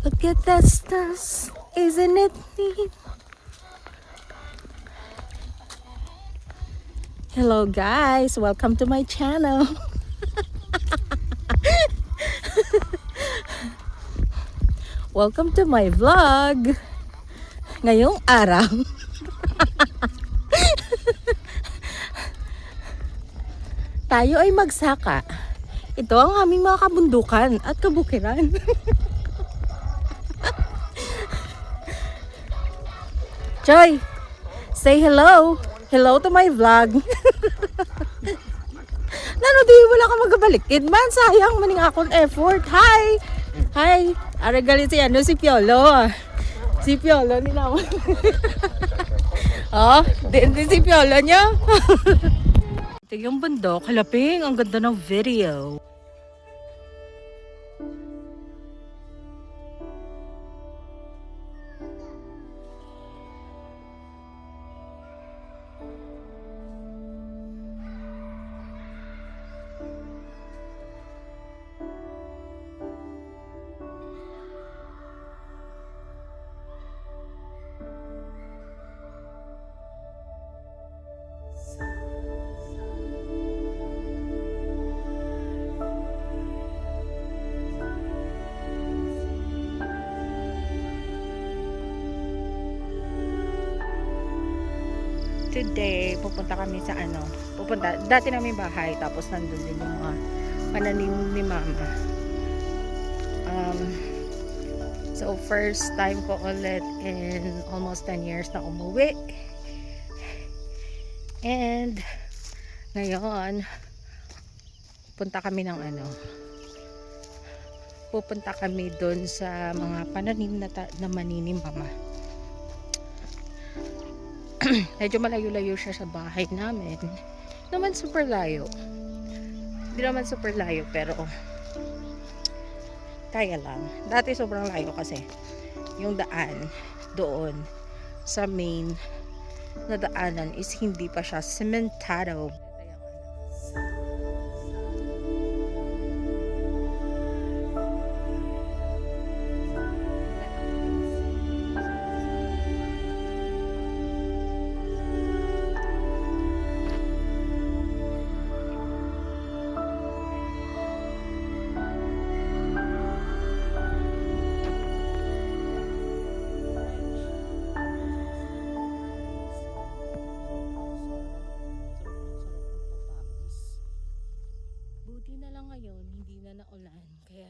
Look at that stars, isn't it neat? Hello guys, welcome to my channel. Welcome to my vlog. Ngayong araw, tayo ay magsaka. Ito ang aming mga kabundukan at kabukiran. Joy, say hello. Hello to my vlog. Nano di wala ka magabalikid man, sayang maning akong effort. Hi. Hi. Aragali si ano si Piolo. Si Piolo ni naman. Oh, din si Piolo niya. Ito yung bundok, halaping, ang ganda ng video. Today, pupunta kami sa dati namin bahay, tapos nandun din yung mga pananim ni mama. So first time ko ulit in almost 10 years na umuwi. And ngayon, pupunta kami dun sa mga pananim na mani ni mama. Medyo malayo-layo siya sa bahay namin. Naman super layo. Hindi naman super layo pero kaya lang. Dati sobrang layo kasi yung daan doon sa main na daanan is hindi pa siya sementado. Buti na lang ngayon, hindi na naulan. Kaya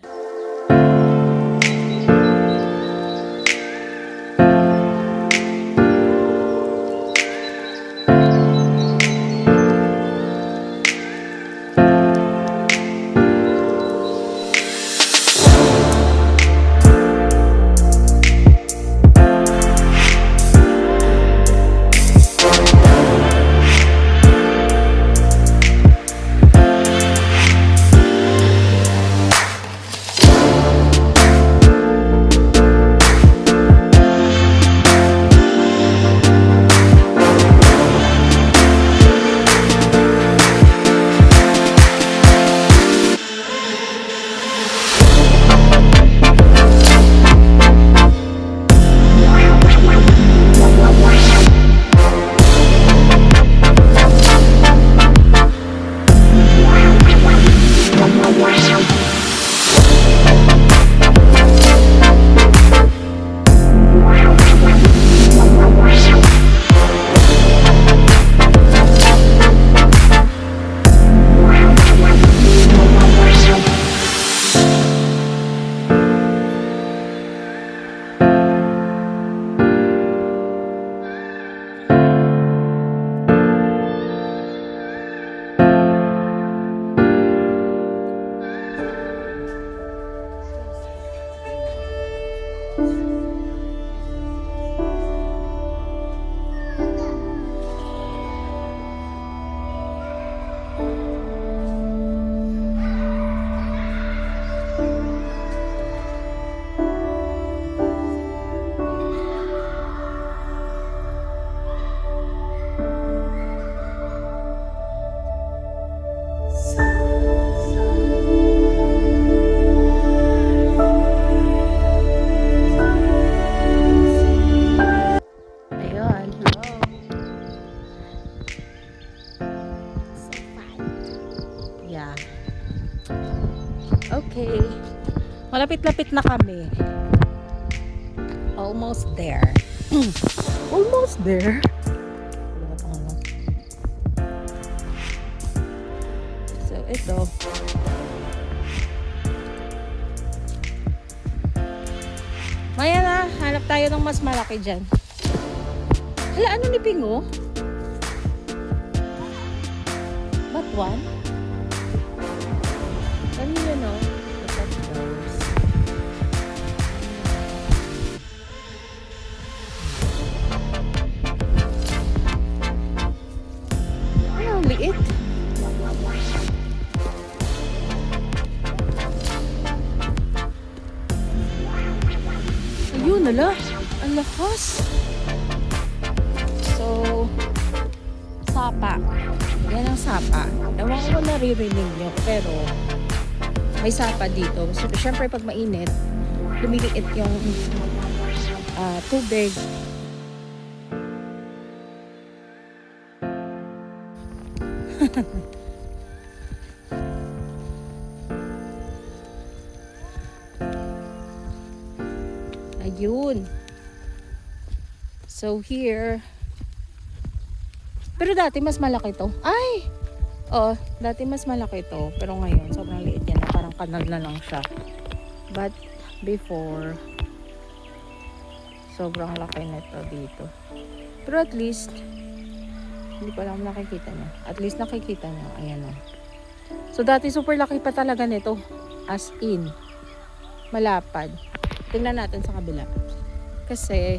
Malapit-lapit na kami. Almost there. Almost there. So, ito. Maya na, hanap tayo ng mas malaki dyan. Hala, ano ni Pingo? But one? Kanina, no? Ay, ang liit. Ayun, ala. Ang lakas. So, sapa. Yan ang sapa. Ewan ko kung naririnig nyo, pero may sapa dito. So, syempre, pag mainit, lumiliit yung tubig. Ayun. So, here. Pero dati mas malaki to. Ay! Oh, dati mas malaki to. Pero ngayon, sobrang liit yan. Parang kanal na lang siya. But, before, sobrang laki nito dito. Pero at least, hindi pa lang nakikita niya. At least nakikita niya. Ayan o. So, dati super laki pa talaga nito. As in, malapad. Tingnan natin sa kabila. Kasi,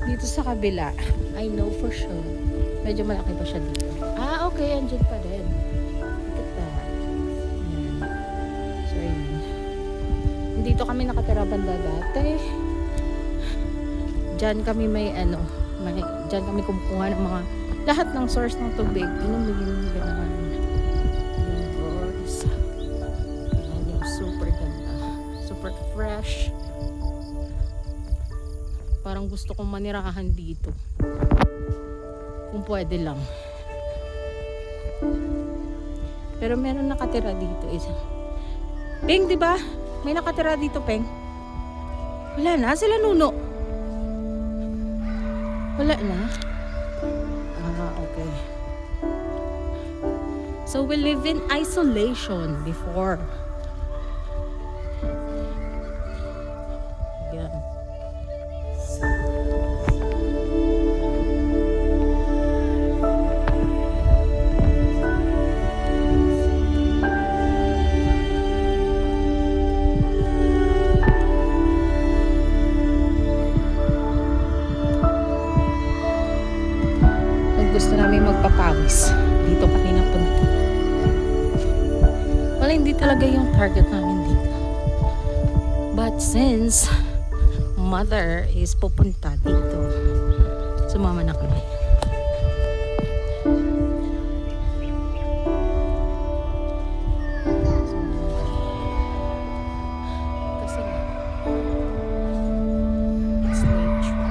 dito sa kabila, I know for sure, medyo malaki pa siya dito. Ah, okay. Andyan pa rin. Look at that. Ayan. So, ayan. Dito kami nakatira banda dati. Diyan kami may diyan kami kumukuha ng mga, lahat ng source ng tubig. Inumin, gano'n. Yung doors. Ayan, yung super ganda. Super fresh. Parang gusto kong manirahan dito. Kung pwede lang. Pero meron nakatira dito isa. Peng, di ba? May nakatira dito, Peng. Wala na, sila Nuno. Wala na. Ah, okay. So we live in isolation before. Yan. Gusto namin magpapawis. Dito kami napunta. Wala, hindi talaga yung target namin dito. But since mother is pupunta dito, sumama na kami. Kasi it's nature.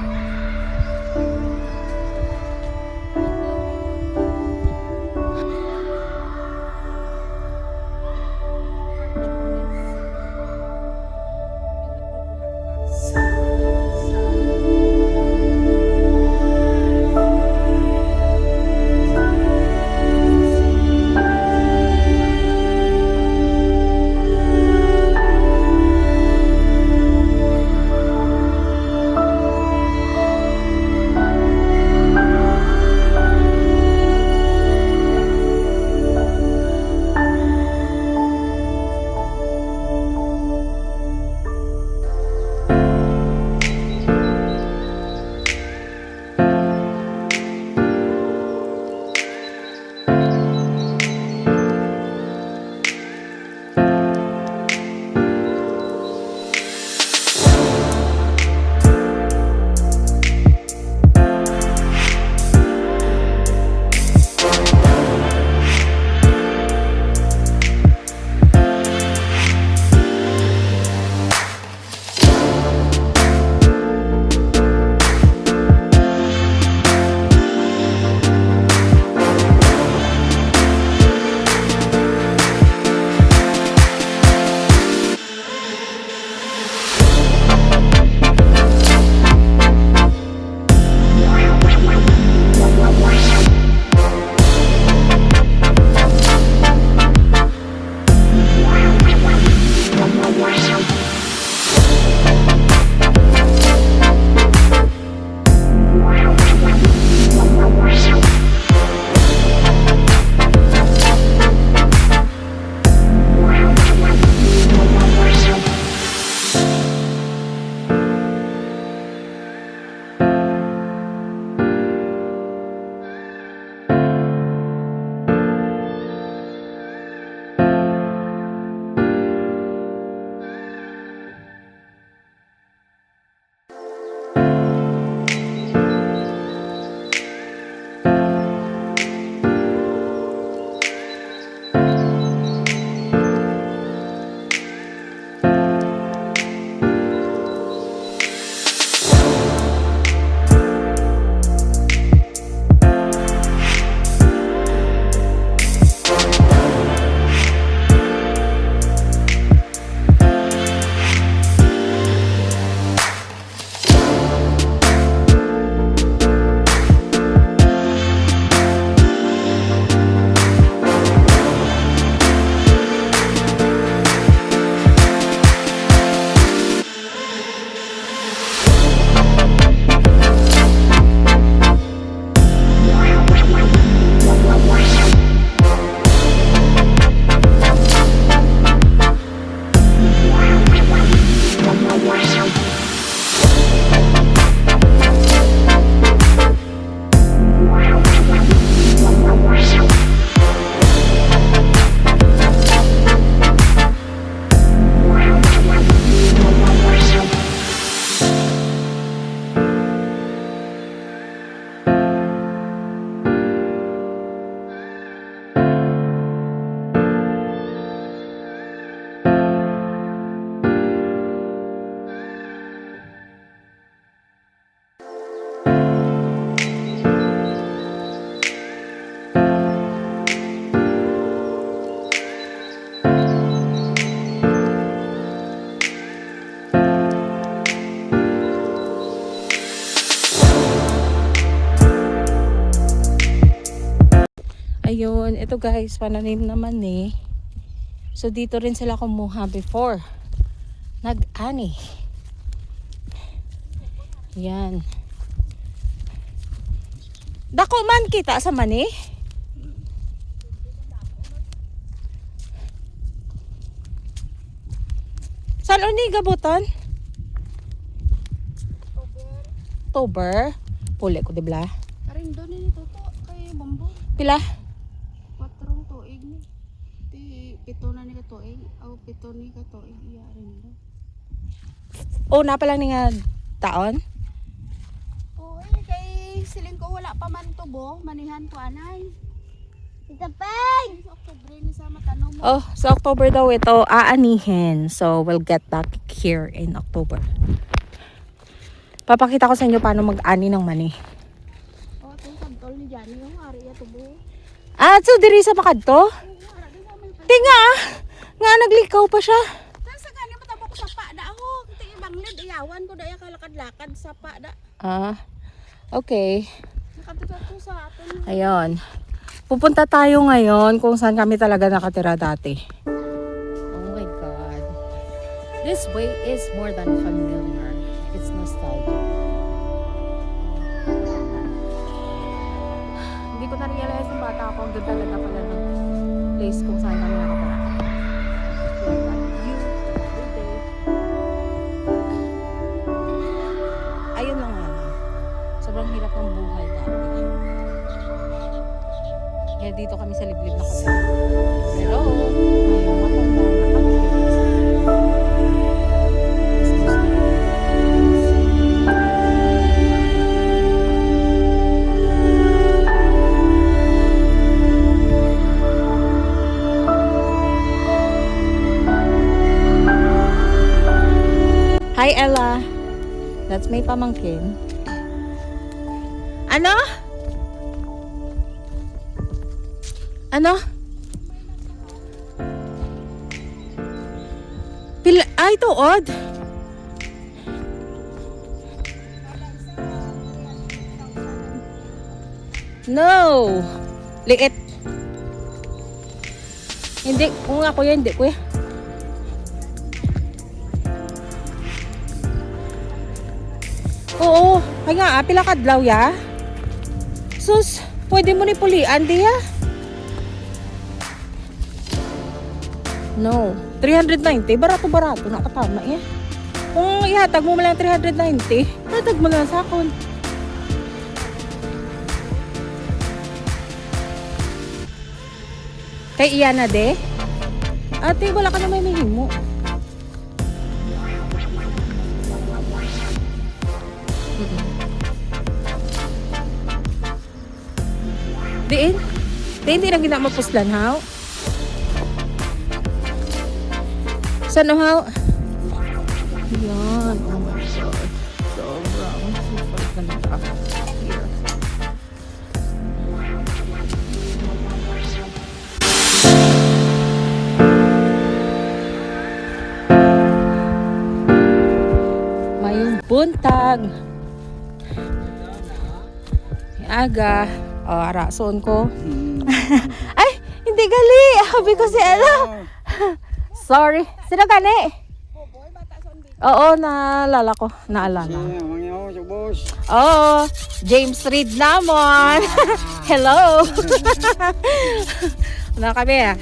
Ayun, ito guys, pananim naman eh. So dito rin sila kumuha before. Nag-ani. Yan. Dako man kita sa mani. Saan ni gabuton? October. Puli ko dibla. Karing doon ni to kay bambo. Pila? 4 tuig ni. Ti pito na ni ka tuig. Aw pito ni ka tuig iya rin do. Oh, na pa lang ni nga taon. Oo kay siling ko wala pa man tubo, manihan ko anay. Tita Peng! Sa October ni sa matanong mo. Oh, sa October daw ito aanihin. So, we'll get back here in October. Papakita ko sa inyo paano mag-ani ng mani. Oh, itong santol ni Johnny yung ari ya tubo. Ah, so diri sa makadto? Tinga! Nga naglikaw pa siya. Sa gani matabo ko sa pa da ako. Kita ibang lid iyawan ko daya kalakad-lakad sa pa da. Ah, okay. Nakatutok ko sa aton. Ayun. Pupunta tayo ngayon kung saan kami talaga nakatira dati. Oh my God. This way is more than familiar. It's nostalgic. Hindi ko na-realize ng bata ako. Ang ganda talaga pala ng place kung saan kami nakatira. Ayun lang nga. Sobrang hirap ng buhay dati. Kaya dito kami sa liblib na kasi. Pero, ngayon matanda na kami. Hi Ella. That's my pamangkin. Ano? Ano? Pila, ay, tuod. No. Liit. Hindi. Kung ako yan, hindi kuya. Oo. Ay nga, pila kadlaw ya. Sus, pwede mo ni pulian diya. No. 390. Barato-barato. Nakatama eh. Kung ihatag mo lang 390, hatag mo lang sa akon. Kay iya na de? Ate, wala ka na may himo. Diin? Diin, di na ginamapuslan, haw? Saan o haw? Yan. Oh my God. Sobrang super ganda. Here. Mayong buntag. Aga. O, arason ko. Ay, hindi gali. Habi ko si Ella. Sorry. Sino gani? Oo, naalala ko. Naalala. Oo, James Reid namon. Hello. Na kami ah.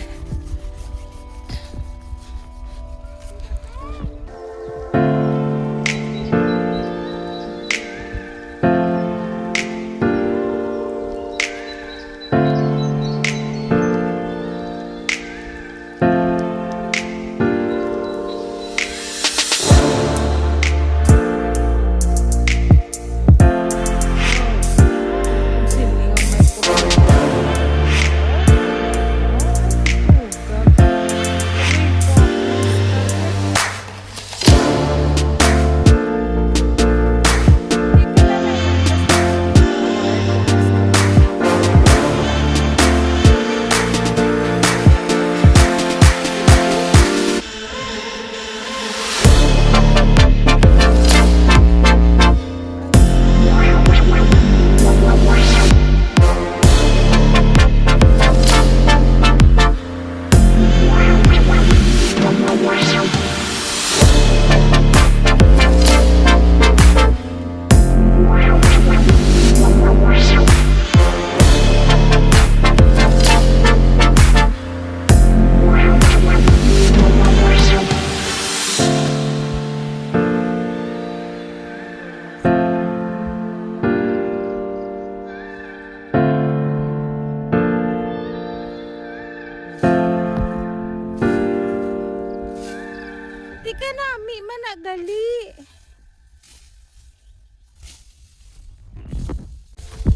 kanami, managali.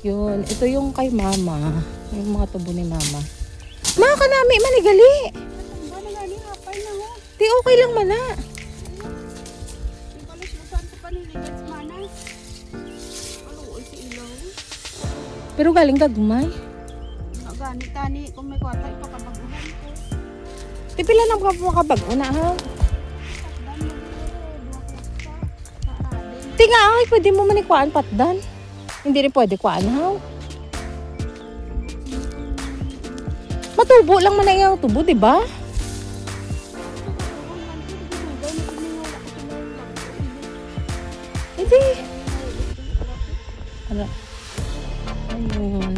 Yun, ito yung kay mama. Yung mga tubo ni mama. Mga kanami, manigali. Ba na gani hapay na ho. Di okay lang mana. Yung kaluslusan ko paniligat sa mana. Paluoy si ilaw. Pero galing gagmay. Gani tani kung may kwata ipakabaguhan ko. Di pila nang makabag una ha. Takdan mo dito. 2 klasa. Kaadin. Di nga ay, pwede mo manikwaan patdan. Hindi rin pwede kwaan ha. Matubo lang man na yung tubo, di ba? Hindi. Ano? Ayun.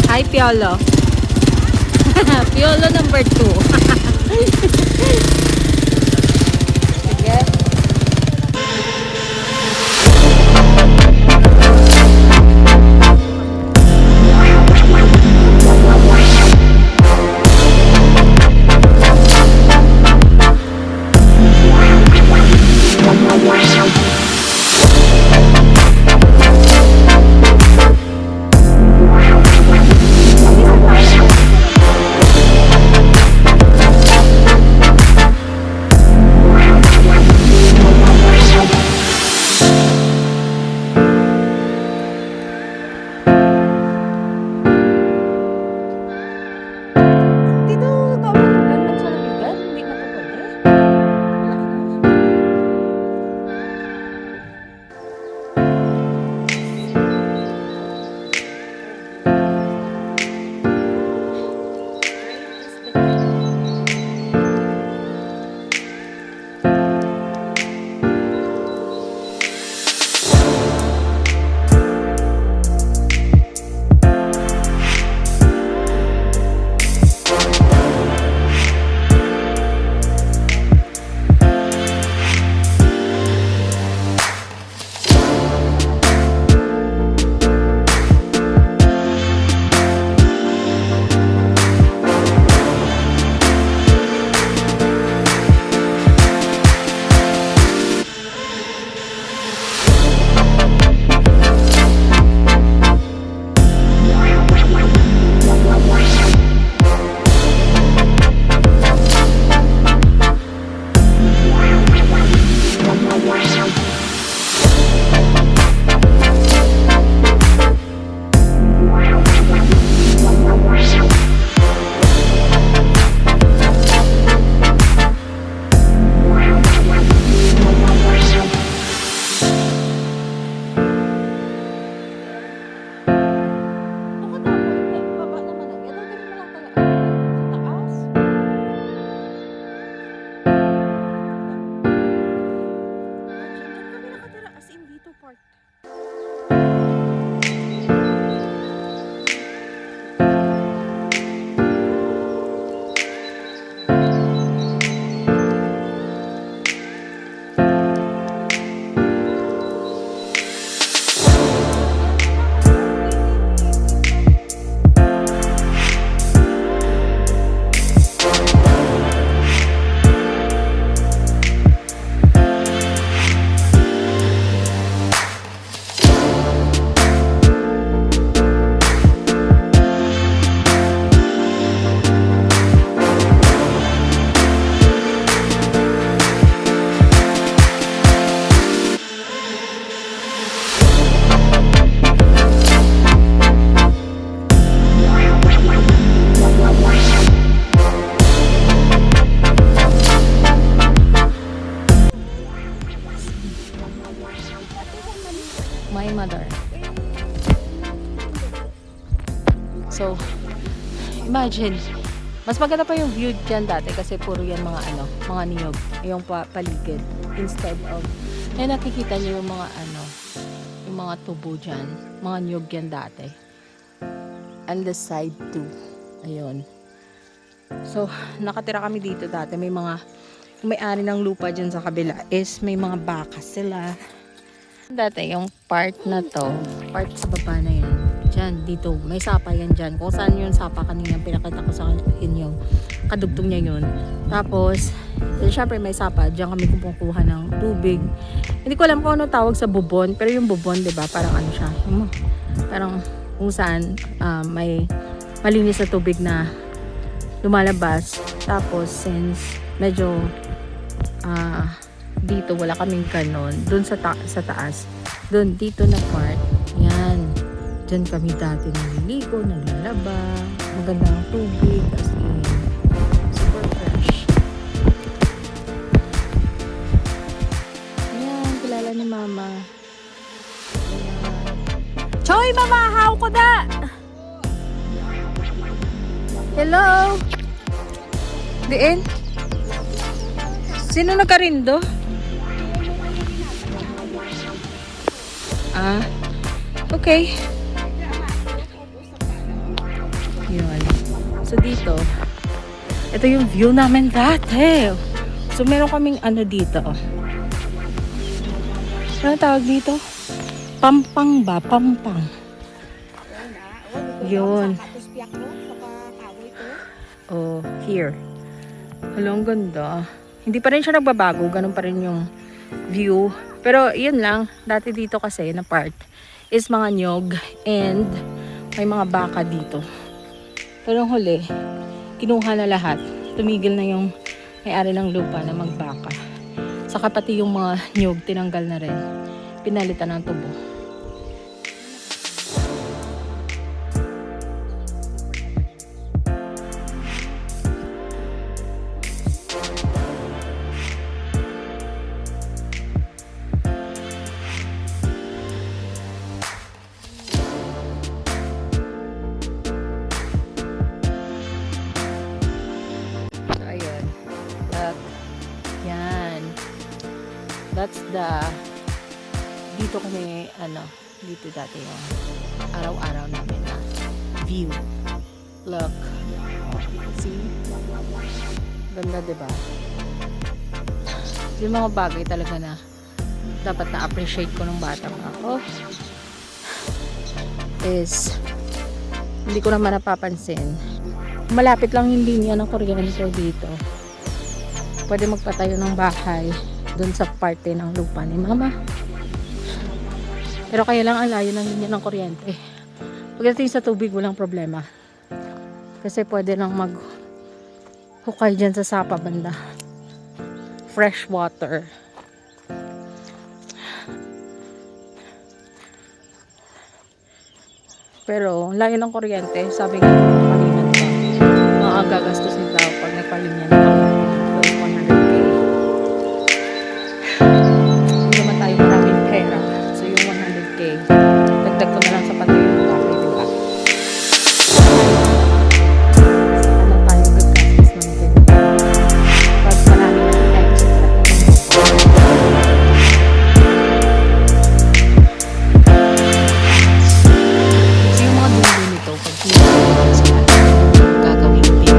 Hi, Piolo. Piolo number 2. Sige. imagine, mas maganda pa yung view dyan dati kasi puro yan mga mga niyog, yung paligid. Instead of, nakikita niyo yung mga yung mga tubo dyan, mga niyog yan dati. And the side too. Ayun. So, nakatira kami dito dati. May mga, may-ari ng lupa dyan sa kabila is may mga baka sila. Dati yung part na to, part sa baba na yan. Dyan, dito, may sapa yan dyan. Kung saan yung sapa kanina pinakita ko sa inyo. Kadugtong niya yun. Tapos, syempre may sapa. Dyan kami kumukuha ng tubig. Hindi ko alam kung ano tawag sa bubon. Pero yung bubon, diba, parang ano siya. Parang kung saan may malinis na tubig na lumalabas. Tapos, since medyo dito wala kaming kanon doon sa taas, doon dito na part yan, dyan kami dati naliligo, naglalaba, magandang tubig as in super fresh. Yan, kilala ni mama. Ayan. Choy, mamahaw ko da! Hello? Diin? Sino nagkarindo? Okay. Yun. So dito, ito yung view namin dati. So meron kaming dito. Ano tawag dito? Pampang ba? Pampang. Yun. Oh, here. Hala, ang ganda. Hindi pa rin siya nagbabago. Ganun pa rin yung view. Pero yun lang, dati dito kasi na part is mga nyog and may mga baka dito. Pero huli, kinuha na lahat. Tumigil na yung may-ari ng lupa na magbaka. Saka pati yung mga nyog tinanggal na rin. Pinalitan ng tubo. That's the dito kami dito dati yung araw-araw namin na view. Look. See? Ganda, diba? Yung mga bagay talaga na dapat na-appreciate ko nung batang ako is hindi ko naman napapansin. Malapit lang yung linya ng kuryente dito. Pwede magpatayo ng bahay doon sa parte ng lupa ni mama. Pero kaya lang ang layo ng linya ng kuryente. Pagdating sa tubig, walang problema. Kasi pwede lang maghukay dyan sa sapa banda. Fresh water. Pero layo ng kuryente, sabi nga kanina pa, makagagastusin daw pag nagpalinya ng kuryente. Hindi naman tayo maraming pera. So yung 100k, dagdag ko na lang sa patuloy ng bahay, diba? Ano tayo gaggastos ng ganyan? Pag marami ng extra. So yung mga dulo nito, pag gagawin din.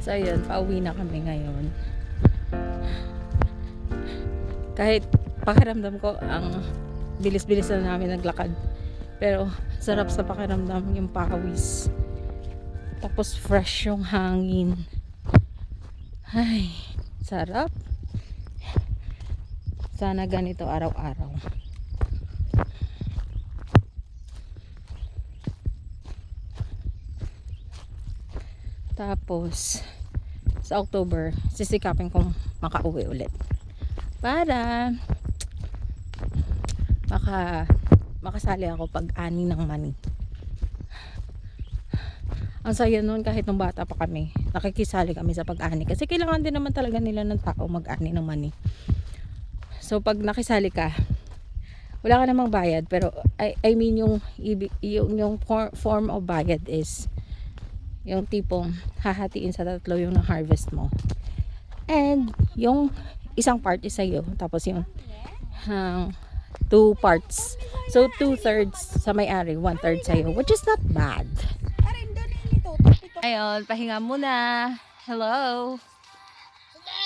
So ayun, pauwi na kami ngayon. Kahit pakiramdam ko ang bilis-bilis na namin naglakad. Pero sarap sa pakiramdam yung pawis. Tapos fresh yung hangin. Ay, sarap. Sana ganito araw-araw. Tapos, sa October, sisikapin kong makauwi ulit. Para makasali ako pag-ani ng mani. Ang saya nun kahit nung bata pa kami. Nakikisali kami sa pag-ani. Kasi kailangan din naman talaga nila ng tao mag-ani ng mani. So pag nakisali ka, wala ka namang bayad. Pero I mean yung form of bayad is yung tipong hahatiin sa tatlo yung harvest mo. And yung isang part is sa'yo. Tapos yung 2 parts. So 2/3 sa may-ari, 1/3 sa'yo. Which is not bad. Ayun, pahinga muna. Hello.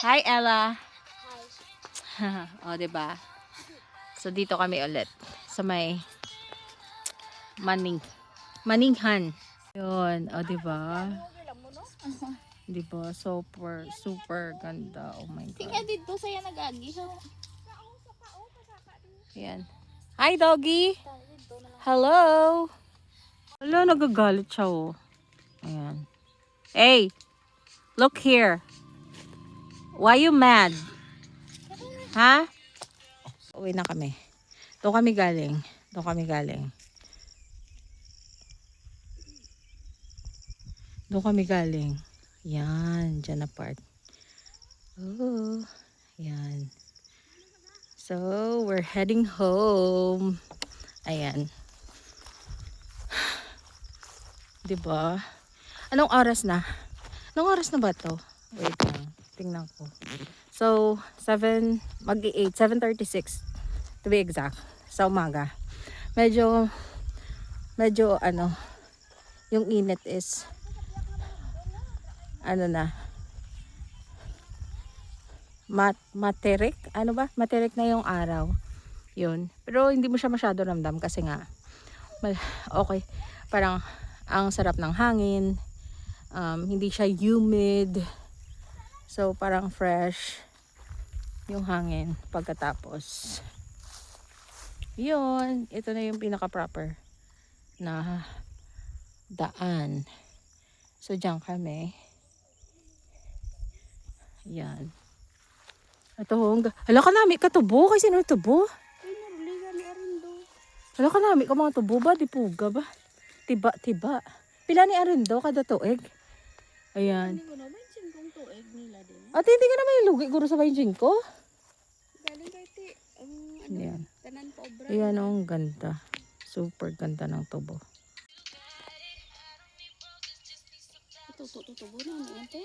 Hi, Ella. O, diba? So, dito kami ulit. Sa may Maninghan. Yun. O, diba? Diba? Super, super ganda. Oh my God. Tingnan dito saya nag-agi. Yan. Hi, doggy. Hello. Hello, nagagalit siya, oh. Ayan. Hey, look here. Why you mad? Ha? Uwi na kami. Doon kami galing. Doon kami galing. Doon kami galing. Yan, dyan na part. Oh, yan. So, we're heading home. Ayan. Diba? Anong oras na? Anong oras na ba to? Wait lang. Tingnan ko. So, 7:36 to be exact. Sa umaga. Medyo ano, yung init is ano na, materik? Ano ba? Materik na yung araw. Yun. Pero hindi mo siya masyado ramdam kasi nga, okay. Parang, ang sarap ng hangin. Hindi siya humid. So, parang fresh yung hangin pagkatapos. Yun. Ito na yung pinaka-proper na daan. So, dyan kami. Yan. Ito, hala ka nami katubo. Kasi sino tubo? Hala ka nami ka mga tubo ba? Dipuga ba? Tiba. Pila ni Arindo kada tuig? Ayan. Hindi ko naman kung tuig nila din. At hindi ka naman ilugi guro sa bayin ko. Galing kay ti. Ayan. Tanan pa obra. Ayan, ang ganda. Super ganda ng tubo. Tutubo na naman to.